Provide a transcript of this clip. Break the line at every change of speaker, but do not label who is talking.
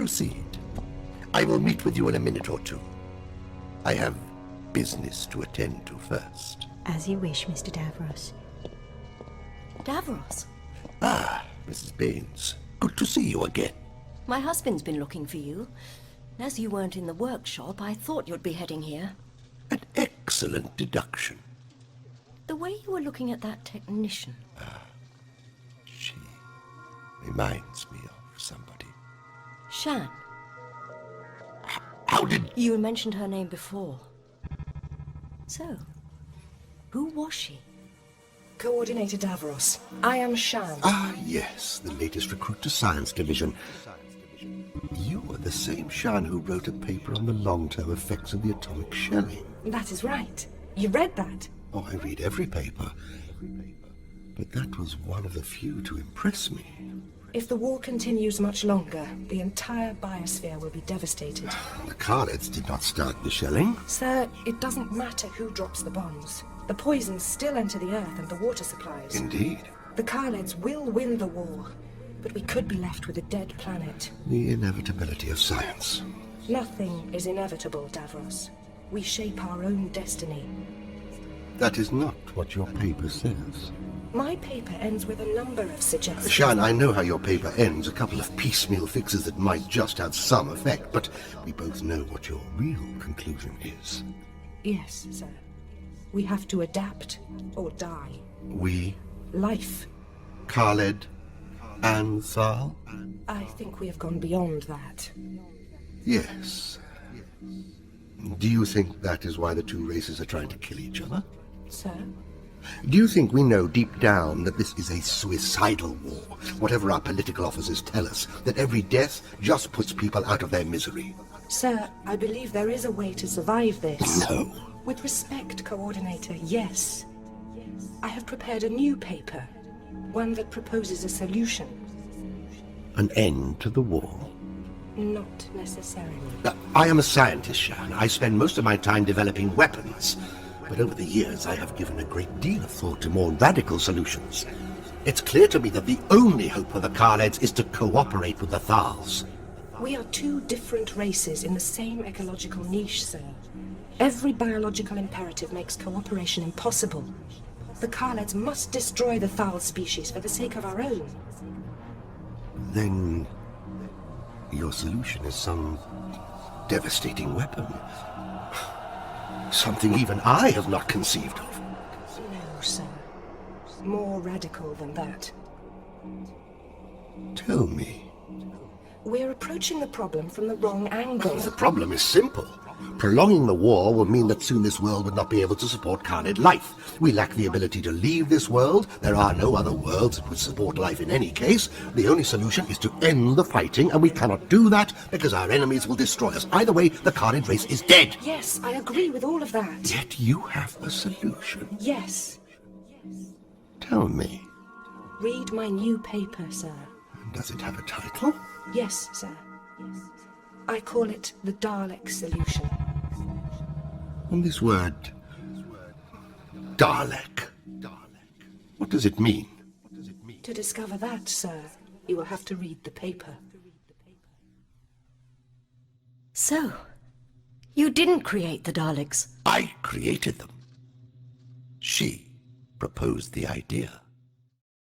Proceed. I will meet with you in a minute or two. I have business to attend to first.
As you wish, Mr. Davros.
Davros?
Ah, Mrs. Baines. Good to see you again.
My husband's been looking for you. As you weren't in the workshop, I thought you'd be heading here.
An excellent deduction.
The way you were looking at that technician.
She reminds me of somebody.
Shan.
How did...
You mentioned her name before. So, who was she?
Coordinator Davros. I am Shan.
Ah, yes, the latest recruit to Science Division. You are the same Shan who wrote a paper on the long-term effects of the atomic shelling.
That is right. You read that?
Oh, I read every paper. But that was one of the few to impress me.
If the war continues much longer, the entire biosphere will be devastated.
The Kaleds did not start the shelling.
Sir, it doesn't matter who drops the bombs. The poisons still enter the earth and the water supplies.
Indeed.
The Kaleds will win the war, but we could be left with a dead planet.
The inevitability of science.
Nothing is inevitable, Davros. We shape our own destiny.
That is not what your paper says.
My paper ends with a number of suggestions.
Shan, I know how your paper ends, a couple of piecemeal fixes that might just have some effect, but we both know what your real conclusion is.
Yes, sir. We have to adapt or die.
We?
Life.
Kaled and Thal?
I think we have gone beyond that.
Yes. Do you think that is why the two races are trying to kill each other?
Sir?
Do you think we know deep down that this is a suicidal war? Whatever our political officers tell us, that every death just puts people out of their misery.
Sir, I believe there is a way to survive this.
No.
With respect, Coordinator, yes. I have prepared a new paper, one that proposes a solution.
An end to the war?
Not necessarily.
I am a scientist, Shan. I spend most of my time developing weapons. But over the years, I have given a great deal of thought to more radical solutions. It's clear to me that the only hope for the Kaleds is to cooperate with the Thals.
We are two different races in the same ecological niche, sir. Every biological imperative makes cooperation impossible. The Kaleds must destroy the Thal species for the sake of our own.
Then your solution is some devastating weapon. Something even I have not conceived of.
No, sir. More radical than that.
Tell me.
We're approaching the problem from the wrong angle.
The problem is simple. Prolonging the war will mean that soon this world would not be able to support Kaled life. We lack the ability to leave this world. There are no other worlds that would support life in any case. The only solution is to end the fighting, and we cannot do that because our enemies will destroy us. Either way, the Kaled race is dead.
Yes, I agree with all of that.
Yet you have a solution.
Yes.
Tell me.
Read my new paper, sir.
Does it have a title?
Yes, sir. I call it the Dalek solution.
And this word... Dalek. What does it mean?
To discover that, sir, you will have to read the paper.
So, you didn't create the Daleks?
I created them. She proposed the idea.